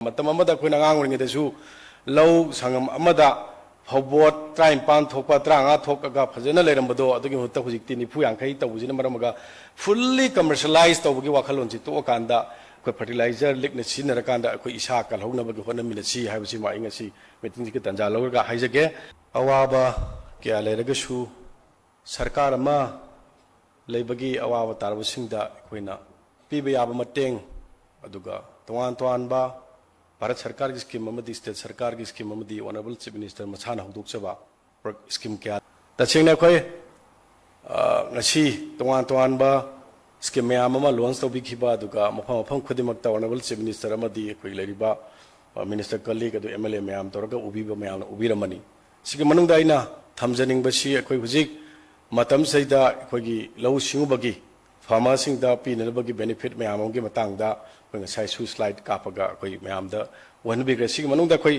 मतम अमदा कोई नगांग उड़ेंगे देशु लव संगम अमदा फौबोट ट्राइन पान थोपा ट्रांगा थोका फजना लेरम बदो अदुगी हुत्ता हुजिक्ति निफु यांखै तबुजिन मरमगा फुल्ली कमर्शियलाइज तबुगी वाखलोंची तो कांदा कोई फर्टिलाइजर लिखने सिनर कांदा कोई इसा कलहौनबगी होनमिन सी हाइबसी माइंगसी मीटिंग की तंजा लौरगा हाइजगे अवाबा क्या लेरगसु सरकार अमा लेबगी अवाबा तारबसिंगदा कोइना पीबे याबा मटेंग अदुगा तोवान तोवानबा भारत सरकार की स्कीम स्टेट सरकार की स्कीम ऑनरेबल चीफ मिनिस्टर मसाना हुदोक्चबा स्कीम क्या तसेंगना कोई तोवान तोवानबा स्कीम मैम लॉन्च तौबीखिबा अदुगा मफम मफम खुदिमक्ता ऑनरेबल चीफ मिनिस्टर कोई लेरिबा मिनिस्टर कलीग MLA मैम तौरगा उबीबा मैम उबीरमनी सिगे मनुंगदा आइना थमजनिंगबसी अखोई हुजिक मतम सैदा अखोगी लौ सिंगुबगी फार्मरसिंगदा पीनबगी बेनिफिट मैमगी मतंगदा कोई ngасai su slide कापगा कोई मैमदा वन बिग्रे सिगे मनुंगदा कोई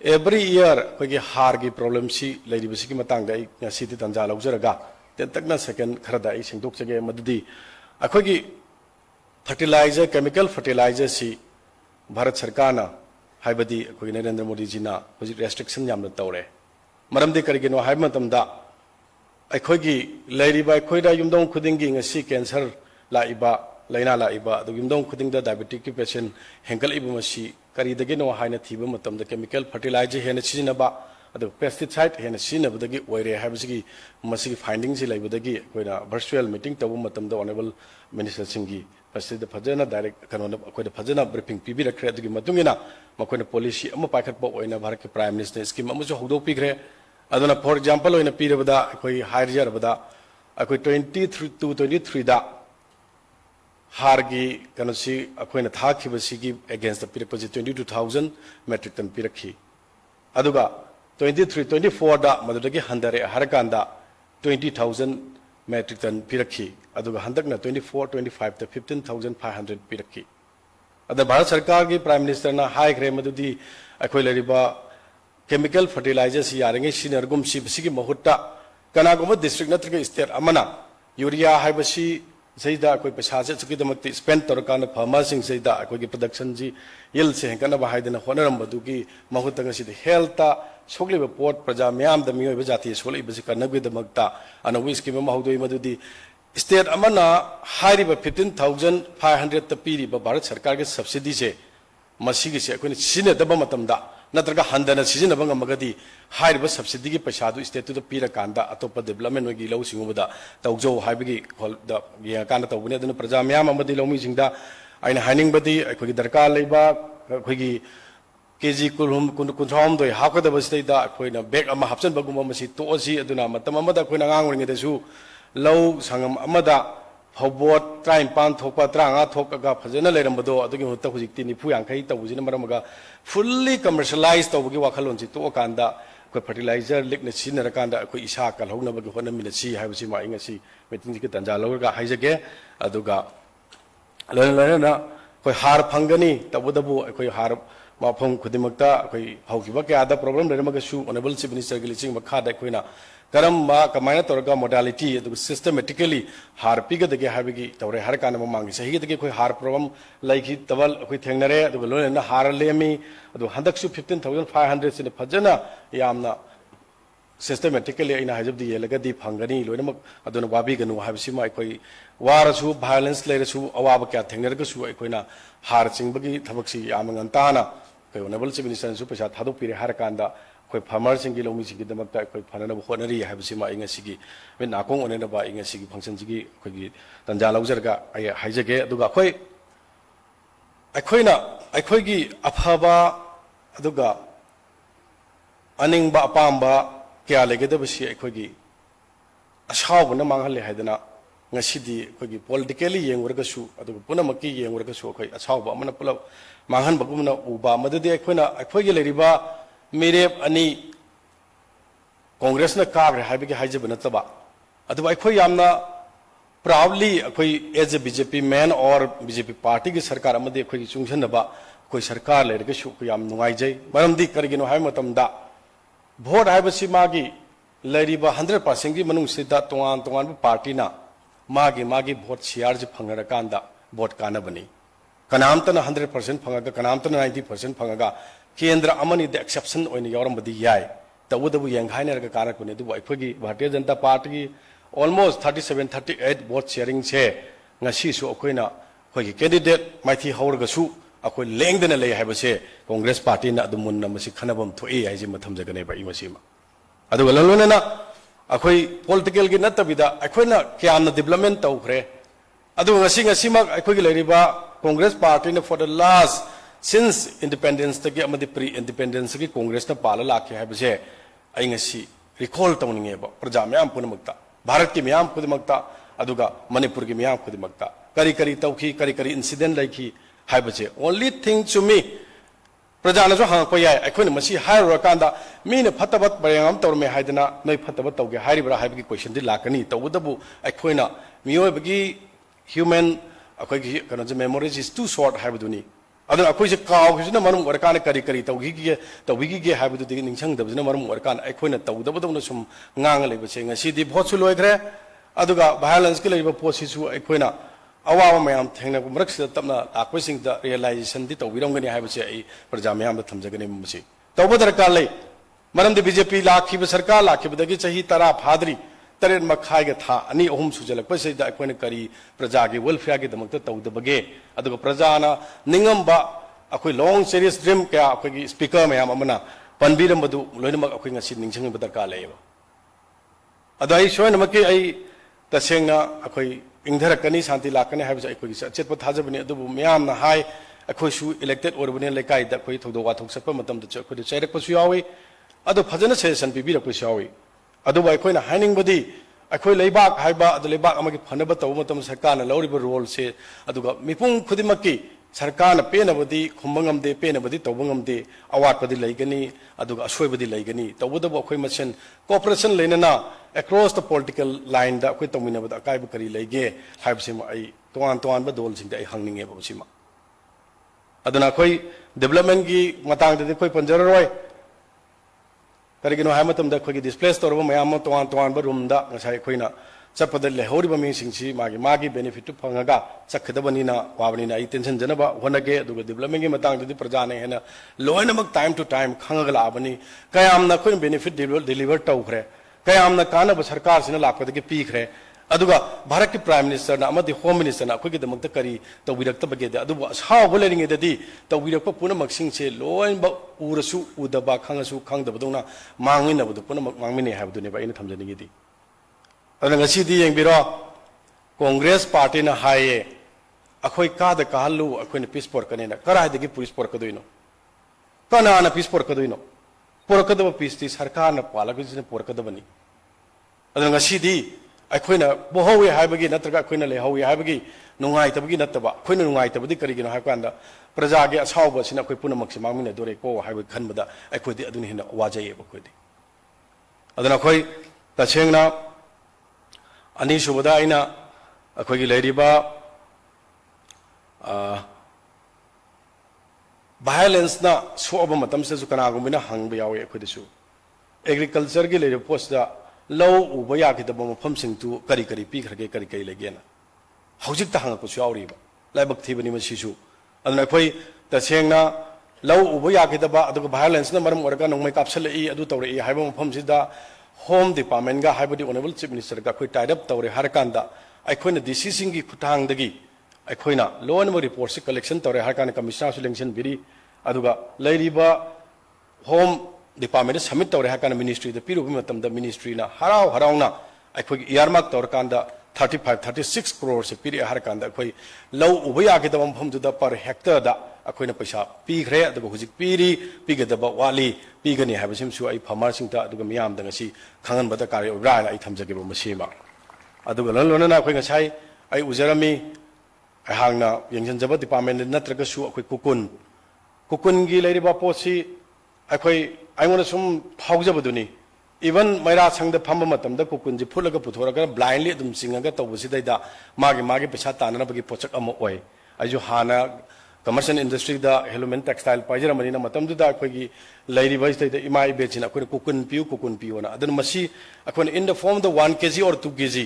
एवरी ईयर कोई हार की प्रॉब्लम सी लेरिबसी की मतंगदा ngasi तंजा लौजरगा तकना सेकंड खरदा सिंदोक्चगे मदुदी अखोगी फर्टिलाइजर केमिकल फर्टिलाइजर सी भारत सरकारना हाइबदी अखोगी नरेंद्र मोदी जीना हुजिक रेस्ट्रिक्शन यामना तौरे मरमदे करिगेनो हाइब मतमदा अखोगी लेरिबा अखोइदा युमदों खुदिंगी ngasi कैंसर लाइबा लाइना लाइबा युमदों खुदिंगदा डायबिटिक की पेशेंट हेंकलइबा मसी करिदगेनो हाइना थीबा मतमदा केमिकल फर्टिलाइजर हेना सिजिनबा अदु पेस्टिसाइड हेना सिजिनबदगी ओइरे हाइबसिगी मसिगी फाइंडिंग सि लाइबदगी कोइना वर्चुअल मीटिंग तबु मतमदा ऑनरेबल मिनिस्टर सिंगी पसिदा फजना डायरेक्ट कनोना कोइदा फजना ब्रीफिंग पीबी रखरे अदुगी मतुंगिना मकोइना पॉलिसी अमा पाखटपा ओइना भारत के प्राइम मिनिस्टर स्कीम अमजो हौदो पिग्रे अदुना फॉर एग्जांपल ओइना पीरबदा कोइ हाइरजरबदा अकोइ 23 to 23 दा हारगी कनोसी अखोइना थाखिबसिगी अगेंस्ट द पिरपजि 22,000 मेट्रिक टन पिरखी अदुगा 23-24 दा मदुदगी हंदरे हरकांदा 20,000 मेट्रिक टन पिरखी अदुगा हंदकना 24-25 दा 15,500 पिरखी अद भारत सरकार की प्राइम मिनिस्टर ना हाइग्रे मदुदी अखोइ लरिबा केमिकल फर्टिलाइजर सी यारेंगे सिनरगुम सिबसिगी महुत्ता कनागुम डिस्ट्रिक्ट नत्रगे स्टेट अमना यूरिया हाइबसी सैदा कोई पैसा चुकीदमक्ति स्पेंड तौरकान फार्मरसिंग सैदा कोई प्रोडक्शन जी यिल से हेंकनबा हाइदना होनरमबदुगी महुत्तंगसिद हेल्था सोगलिबा पोट प्रजा म्याम द मियोइबा जाति सोलइबसि कनगविदमक्ता अनवि स्कीम महदोइ मदुदी स्टेट अमना हाइरिबा 15,500 त पीरिबा भारत सरकार के सब्सिडी से मसीगी से अखोनि सिनेदबा मतमदा नत्रगा हंदना सिजिनबा ngमगदी हाइरिबा सब्सिडी की पैसा दु स्टेट तो पीरा कांदा अतोप डेवलपमेंट ओगी लौ सिंगुबदा तौजो हाइबगी खोलदा या काना तौबने अदुना प्रजा म्याम अमदी लौमी सिंगदा आइना हाइनिंगबदी अखोगी दरकार लेबा अखोगी केजी कुलहुम कुंथ्राम दोय हाकदबसैदा अखोइना बैग अमा हापचनबगुम मसी तोसी अदुना मतम अमदा अखोइना nganguringedesu लौ संगम अमदा फौबोट ट्राइन पान थोपा ट्रांगा थोका फजना लेरमबदो अदुगी हुत्ता हुजिक्ति निफु यांखै तबुजिन मरमगा फुल्ली कमर्शियलाइज तबुगी वाखलोंची तो कांदा कोई फर्टिलाइजर लिखने सिनर कांदा कोई इसा कलहौनबगी होनमिन सी हाइबसी माइंगसी मीटिंग की तंजा लौरगा हाइजगे अदुगा लोना कोई हार फंगनी तबुदबु कोई हार माफम खुदिमक्ता कोई हौकिबा क्यादा प्रॉब्लम लेरमगसु ऑनरेबल चीफ मिनिस्टर की लिचिंग मखादा कोइना करम कमायना तौरगा मोडालिटी सिस्टमेटिकली हार पीगदगे हाबगी तौरे हर कान ममांगी सहीदगे कोई हार प्रॉब्लम लाइकी तबल कोई थेंगनरे अदुगा लोना हार लेमी अदु हंदकसु 15,500 सिने फजना यामना सिस्टमेटिकली आइना हाजबदी येलगदी फंगनी लोइनमक अदुना वाबीगनु हाबसिमा कोई वारसु वायलेंस लेरसु अवाब क्या थेंगनरगसु कोइना हार चिंगबगी थबकसी यामंगंताना कोई ऑनरेबल चीफ मिनिस्टर सु पैसा थादोपिरे हर कांदा कोई फार्मर सिंगी लौमी सिंगी दमकता कोई फननब होनरी हाबसिमा इंगसिगी बे नाकोंग ओनेनबा इंगसिगी फंक्शन सिगी कोई तंजा लौजरगा आय हाइजगे अदुगा कोई अखोइगी अफबा अदुगा अनिंगबा अपाम्बा क्या लेगेदबसी अखोइगी असावबना मांगहले हाइदना ngасidi अखोइगी पॉलिटिकली येंगुरगसु अदुगा पुनमकी येंगुरगसु अखोइ असावबा अमना पुलब मांगहनबगुमना उबा मददि अखोइगी लेरिबा मेरे अनी कांग्रेस ने काग्रे हाइबगे हाइजब नतबा अदुबा अखोइ यामना प्राउडली अखोइ एज ए बीजेपी मैन और बीजेपी पार्टी की सरकार अमदि अखोइ चुंगसनबा कोई सरकार लेरगसु को याम नुंगाइजै मरमदि करिगिनो हाइ मतमदा भोट हाइबसि मागी लेरिबा 100% की मनुंग सिदा तोंगान तोंगान पार्टी ना मागी भोट शेयर जे फंगरकांदा भोट कानबनी कनामतना 100% फंगा कनामतना 90% फंगा केंद्र अमनी द एक्सेप्शन ओइन यौरमबदी याय तवदबु यंखाइनरगा कारकने दुबु अखोगी भारतीय जनता पार्टी की almost 37-38 vote sharing से ngasi su अखोइना अखोगी कैंडिडेट माइथी हौरगसु अखोई लेंगदना ले हाइबसे कांग्रेस पार्टी ना अदुमुन्ना मसी खनबम थोई हाइजे मथम जगने बा इमसीमा अदुगा ललोनेना अखोई पॉलिटिकल की नत्तबिदा अखोइना क्यामना डेवलपमेंट तौखरे अदुगा ngasi mak अखोगी लेरिबा कांग्रेस पार्टी ने for the last since independence तक अमदि प्री इंडिपेंडेंस की कांग्रेस ना पाला लाखे हाइबसे आई ngasi recall तौनिंगे बा प्रजा म्याम पुनमक्ता भारत की म्याम खुदमक्ता अदुगा मणिपुर की म्याम खुदमक्ता करी करी तौखी करी इंसिडेंट लाइखी हाइबसे ओनली थिंग टू मी प्रजाना जो हांग याय अखोन मसी हाइरकांदा मीन फतबत बरेंगम तौरमे हाइदना नई फतबत तौगे हाइरिब्रा हाइबगी क्वेश्चन दि लाकनी तौदबु अखोइना मियोबगी ह्यूमन अखोगी कनो जे मेमोरीज इज टू शॉर्ट हाइबदुनी अदन अखोइसे कावगिसना मरम वरकान करी तौगी हाइबदुदि निंगसंग दबजना मरम वरकान अखोइना तौदबदौना सुम ngang लेबसे ngasi di vote su loigre aduga violence ki leiba posi su akoina awawa mayam thengna ku mrak sida tamna akwising da realization di tawirongani haibase ai praja mayam da thamjagani masi tawba darkar lei maram de BJP lakhi ba sarkar lakhi badagi chahi tara phadri taren makhai ga tha ani ahum sujalak pa sida akoina kari praja gi welfare gi damakta tawdabage aduga praja na ningamba akoi long serious dream kya akoi speaker mayam amana panbiram badu loinamak akoi ngasi ningsang ba darkar leiba अदाई सोन मके आई तसेंगा अखोई इंधरकनी शांति लाकने हाइबसे अखोई सचेत थाजबने अदुबु ma'am ना high अखोइसु elected ओरबने लेकाई the अखोई थोदो वाथोक सप मतम the अखोई चैरकपसु यावी अदु फजन सजेशन पिबिरकपसु यावी अदुबु अखोइना हाइनिंगबदी अखोई लेबाक हाइबा अदु लेबाक अमगी फनब तव मतम सरकारना लौरिबा रोल से अदुगा मिपुंग खुदिमक्की सरकार पेनबदी खुमबंगमदे पेनबदी तौबंगमदे अवाटबदी लैगनी अदुगा असोयबदी लैगनी तौबदबु अखोई मसेन cooperation लेनना across the political line da अखोई तौमिनबदा कायब करी लैगे हाइबसिमा आई तोआन तोआन ब दोल सिंग आई हंगनिंगे बसिमा अदुना अखोई डेवलपमेंट की मतांग दे अखोई पंजररोय करिगिनो हाय मतम दा अखोई डिस्प्लेस तौरब मयाम तोआन तोआन ब रूम दा ngasai अखोइना चपद लेहौरिबा मिसिंगसी मागी बेनिफिट फंगागा चखदबनीना वाबनीना आई टेंशन जनबा होनगे दुग डेवलपमेंट की मतंग दि प्रजा ने हेना लोइनमक टाइम टू टाइम खंगगा लाबनी कयामना कोइन बेनिफिट डिलीवर तौखरे कयामना कानब सरकार सिना लापदगे पीखरे अदुगा भारत की प्राइम मिनिस्टर ना अमदि होम मिनिस्टर ना अखोगी दमकत करी तौबिरक्तबगे द अदुबा साव बोलेरिंगे ददि तौबिरक्प पुनमक सिंगसे लोइनबा उरसु उदबा खंगसु खंगदबदौना मांगिनबदु पुनमक मांगमिने हाबदुने बा इन थमजनिगेदि ngasi yengbiro कांग्रेस पार्टी ना हाये अखोई काद कहलु अखोई पीस पोरकने ना करादगी पुलिस पोरकदोइनो कनाना पीस पोरकदोइनो पोरकदब पीस ती सरकार ना पालगिने पोरकदबनी ngasi अखोइना बोहवे हाइबगी नत्रगा अखोइना लेहवे हाइबगी नुंगाइतबगी नतबा अखोइना नुंगाइतबदी करिगिनो हाइकांदा प्रजा गे असावब सिना अखोई पुनमक्सि मांगमिने दोरे को हाइब खनबदा अखोइदि अदुनि हिना वाजैयेब अखोइदि अदना अखोई तसेंगना अनि सुबदा आइना अखोगी लेरिबा वायलेंस ना सोब मतम से कनागुमिना हंग यावे अखोदिसु एग्रीकल्चर की लेरि पोस्ट दा लौ उब याखिदब मफम सिंतु करी पीखरगे करी लेगेना हौजिक ता हंगपसु यावरिबा लाइबक थीबनी मसिसु अदना अखोई तसेंगना लौ उब याखिदब अदुग वायलेंस ना मरम ओरगा नोंमै कापसलई अदु तौरे हाइबा मफम सिदा होम डिपार्टमेंट का हाइबदी ऑनरेबल चीफ मिनिस्टर का कोई टाइड अप तौरे हर कांदा अखोइना डीसी सिंह की खुटांगदगी अखोइना लोन म रिपोर्ट से कलेक्शन तौरे हर कान कमिश्नर सिलेक्शन बिरी अदुगा लैरिबा होम डिपार्टमेंट सबमिट तौरे हर कान मिनिस्ट्री द पिरुबि मतम द मिनिस्ट्री ना हरावना अखोइ इयरमार्क तौर कांदा 35-36 करोड़ से पिरि हर कांदा अखोइ लौ उब यागेदब मफमदुदा पर हेक्टर दा अखोइना पैसा पीखरे अदुगा हुजिक पिरि पिगदब वाली पीगनी हाइबसिमसु आई फार्मर सिंगता अदुगा मियाम दंगसी खंगन बदा कार्य ओब्रा आई थमजगेब मसीमा अदुगा लोनना अखोइ ngasai आई उजरमी हांगना यंगजनजब डिपार्टमेंट नत्रगसु अखोइ कुकुन की लेरिबा पोसी अखोइ आइमोना सुम फावजबदुनी इवन मैरा संग फम मतम कुकुन जी फुलग पुथोरग ब्लाइंडली अदुम सिंगगा तौबसिदा मागे पैसा ताननबगी पोचक अम ओय आइजु हाना कमर्शियल इंडस्ट्री दा हेलमेन टेक्सटाइल पाइजरमनिना मतमदुदा अखोइगी लैरिबा इस्ते इमाई बेचिना अखोइ कुकुन पियो ना अदन मसी अखोइ इन द फॉर्म द 1 kg और 2 kg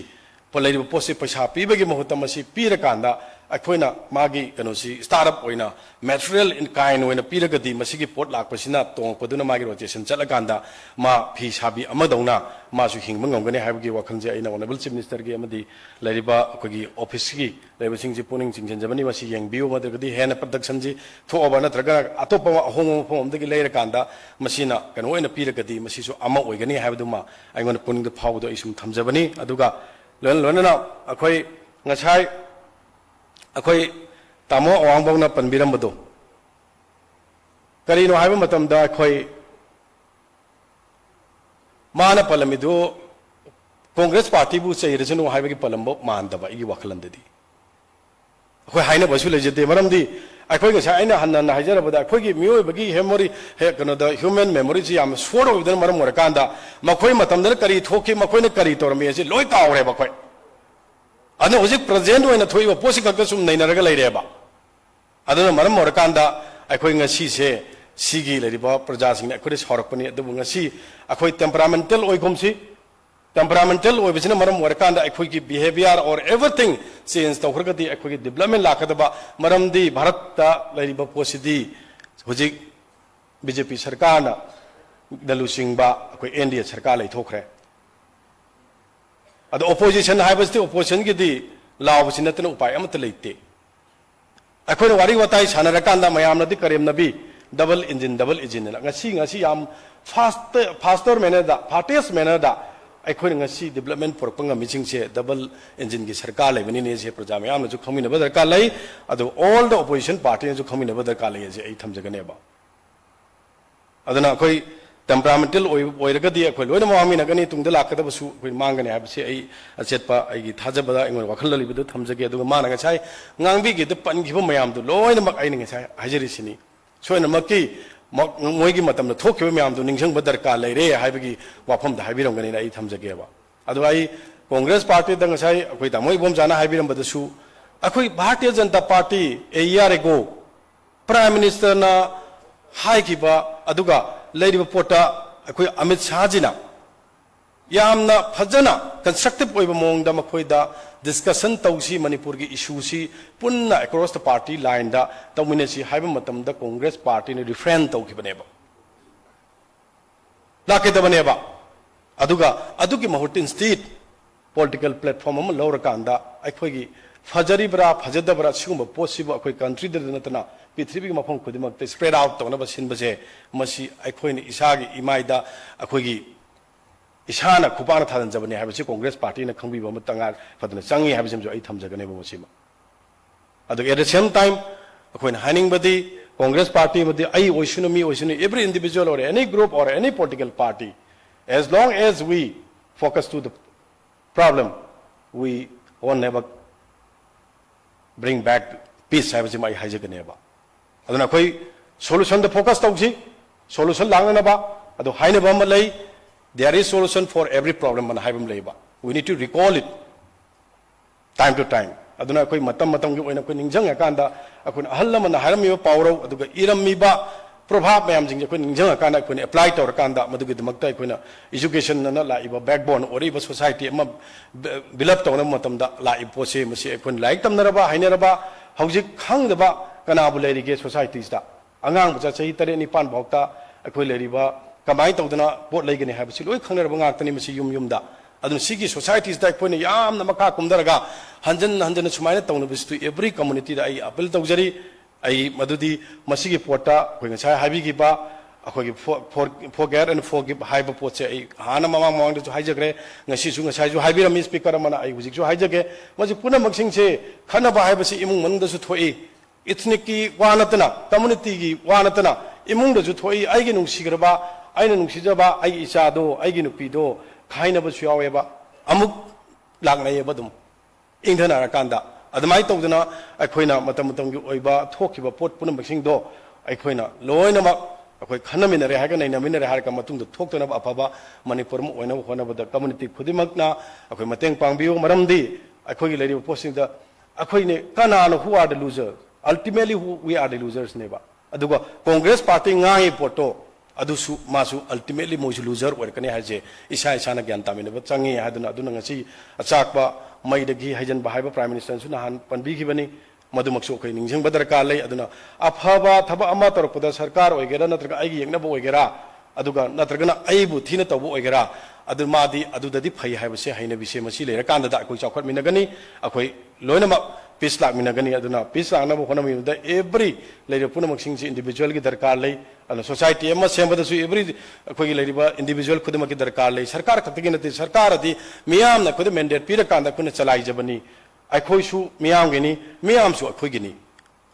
पर लैरिबा पोसे पैसा पीबगी महूत मसी पीरकांदा अखोइना मागी कनोसी स्टार्टअप ओइना मटेरियल इन काइन ओइना पीरगदी मसिगी पोट लाकपसिना तोंगपदुना मागी रोटेशन चलकांदा मा फी साबी अमदौना मासु हिंगम ngomgani हाइबगी वखंजे आइना ऑनरेबल चीफ मिनिस्टर गी अमदी लरिबा अखोगी ऑफिस गी लेबसिंग पुनिंग चिंजनजबनी मसि यंगबियो मदगदी हेन प्रोडक्शन जी थोअबा नत्रगा अतोपा अहोंग फोमदगी लेरकांदा मसिना कनो ओइना पीरगदी मसिसु अमा ओइगनी हाइबदुमा आइगोन पुनिंग द फावदो इसुम थमजबनी अदुगा लोनना अखोई ngachai अखोई तामो अवांगबौना पनबिरमबदो करीनो हाइबा मतमदा अखोई माना पलमिदो कांग्रेस पार्टी बु चैरजनो हाइबगी पलमबो मानदबा इगी वखलंददी अखोई हाइना बसु लेजदे मरमदी अखोई गसा आइना हन्ना हाइजरबदा अखोईगी मियोबगी मेमोरी हे कनोदा ह्यूमन मेमोरी जी याम सोर ओबदन मरम वरकांदा मखोई मतमदन करी थोकी मखोइना करी तोरमी जे लोय कावरे बखोई अदो हजिक प्रेजेंट होइना थोइबा पोसि खक सुम नैनरगा लैरेबा अदुना मरम ओरकांदा अखोइ ngasi से सिगी लरिबा प्रजासिंग अखोइ सौरकपनि अदुबु ngasi अखोइ टेम्परामेंटल ओइगुमसि टेम्परामेंटल ओइबसिना मरम ओरकांदा अखोइगी बिहेवियर और एवरीथिंग चेंज तौखरगदि अखोइगी डेवलपमेंट लाखदबा मरमदि भारतता लरिबा पोसिदि हजिक बीजेपी सरकारना दलुसिंगबा अखोइ एनडीए सरकार लैथोखरे अद ओपोजिशन हाइबस्ति ओपोजिशन गिदि लावबसि नतन उपाय अमत लेते अखोइ वारी वताई सानरकांदा मयामनदि करेमनबी double engine ngasi yam faster manner da fastest manner da अखोइ ngasi development porpanga missing se double engine gi sarkar lebani ne se praja mayam ju khomina badar ka lai ado all the opposition party ju khomina badar ka lai je ai thamjagane ba adana अखोइ temperamental ओइरगदी अखोइ लोइना मामिनगनी तुंगदा लाकदबसु अखोइ मांगने हाबसे आई अचेतपा आइगी थाजबदा इंगोन वखल लिबदु थमजगे अदुगा माना ngachai ngangbigi de pangibo mayam du loina mak ai ngachai hajirisini soina makki moigi matamna thokhibo mayam du ningsang badar ka leire haibagi wafam da haibirongani ai thamjage ba adu ai Congress party द ngachai अखोइ तामोइ बोम जाना हाइबिरम बदसु अखोइ Bharatiya Janata Party a year ago prime minister ना हाइकिबा अदुगा लेरिबा पोटा अखोइ अमित शाह जिना यामना फजना कंस्ट्रक्टिव ओइबा मोंगदा मखोइदा डिस्कशन तौसी मणिपुर की इशू सी पुन्ना अक्रॉस द पार्टी लाइन दा तौमिनेसी हाइबा मतमदा कांग्रेस पार्टी ने रिफ्रेन तौखिबनेबा लाकेदबनेबा अदुगा अदुगी महुटिन स्टेट पॉलिटिकल प्लेटफॉर्म अम लौरकांदा अखोइगी फजरीब्रा फजदब्रा सिगुम पोसिबल अखोइ कंट्री द नतना पृथ्वी मफम खुदिमक स्प्रेड आउट तौनब सिनबसे मसी अखोइनि इसागी इमाइदा अखोइगी इसाना खुपाना थादनजबने हाबसे कांग्रेस पार्टी ना खंबिबा मतंगा फदना चंगी हाबसिम जो आई थमजगने बमसिमा अदु एट द सेम टाइम अखोइना हानिंगबदी कांग्रेस पार्टी मदि आई ओइसुनु मी ओइसुनु every individual or any group or any political party as long as we focus to the problem we won't never bring back peace हाबसिम आई हाइजगने बा अदुना कोई solution द फोकस तौसी solution लांगनबा अदु हाइनबा म लई there is solution for every problem man haibam leiba we need to recall it time to time aduna koi matam gi oina koi ningjang akanda akun ahal lamana harami pawro aduga irami ba prabhab mayam jing koi ningjang akanda koi apply tor kanda madugi damakta koi na education na la iba backbone or iba society ama build up tawna matam da la ipose masi koi like tamnaraba hainaraba hojik khangdaba kana bu leirige societies da angang bucha chahi tare ni pan bhokta koi leiriba कमाई तौदना vote लेगने हाबसि लोय खंगनरब ngaktani masi yum yumda adun sigi societies da कोइन यामना मका कुमदरगा हंजन हंजन सुमाइना तौनबस्तु एवरी कम्युनिटी दा आई अपील तौजरी आई मदुदी मसिगी पोटा कोइ ngachai हाबिगिबा अखोगी forget and forgive हाइबा पोचे आई हाना ममा मवांग जो हाइजगरे ngasi su ngachai जो हाइबिरमी स्पीकर मना आई हुजिक जो हाइजगे मजि पुना मक्सिंग से खनबा हाइबसि इमुंग मनदसु थोई ethnic की वानतना community की वानतना इमुंग दजु थोई आइगे नुंसिगरबा आइना नुंसिजबा आई इचादो आइगी नुपीदो खाइनबसु यावेबा अमुक लागनायेबा दुम इंधनारकांदा अदमाय तौदना अखोइना मतम मतमगी ओइबा थोखिबा पोट पुनमसिंगदो अखोइना लोइनमक अखोइ खनमिनरे हागा नैनमिनरे हारका मतुंग थोक्तनबा अफबा मणिपुर म ओइना होनबदा कम्युनिटी खुदिमकना अखोइ मतेंग पांगबियो मरमदी अखोइगी लेरिबा पोस्टिंगदा अखोइने कनानो who are the loser ultimately we are the losers neba aduga congress party ngai poto adusu masu ultimately moju loser workani haje isa isa na gyan tamine ba changi aduna aduna ngasi achakba mai dagi hajan ba haiba prime minister su na han panbi gi bani मधुमक्सु अखोई निंजिंग दरकार लै अदुना अफबा थबक अमा तौरपदा सरकार ओइगेरा नत्रगा आइगी येंगनबो ओइगेरा अदुगा नत्रगना आइबु थीना तौबो ओइगेरा अदु मादी अदुददी फै हाइबसे हाइनबिसे मसी लेरकांदा दा अखोई चौखट मिनगनी अखोई लोइनमक पीस लाख मिनगनी अदुना पीस लाखनबो होनमिदा एवरी लेरे पुनमक्सिंगसी इंडिविजुअल की दरकार लै अदुना सोसाइटी अमा सेमबदसु एवरी अखोई लेरिबा इंडिविजुअल खुदमकी दरकार लै सरकार खतगी नते सरकार अदि मियामना खुद मैंडेट पीरकांदा कुन चलाइजबनी अखोइसु मियामगिनी मियामसु अखोइगिनी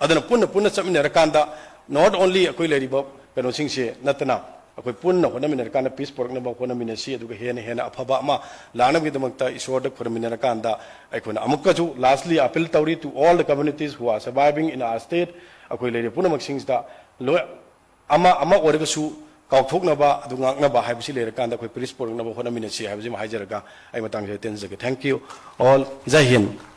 अदुना पुन्न पुन्न चमिनरकांदा नॉट ओनली अखोई लेरिबा कनोसिंगसे नतना अखोई पुन्न होनमिनरकांदा पीस पोरकनबा होनमिनसी अदुगा हेन हेन अफबा अमा लानबगिदमक्ता ईश्वरद खुरमिनरकांदा अखोइना अमुक्कजु लास्टली अपील तौरी to all the communities who are surviving in our state अखोई लेरि पुनमक्सिंगदा लो अमा अमा ओरगसु काउथोकनबा अदु ngaknaba haibsi lerakanda अखोई पीस पोरकनबा होनमिनसी हाइबजि हाइजरगा आई मतंग जे तेंजगे थैंक यू ऑल जय हिंद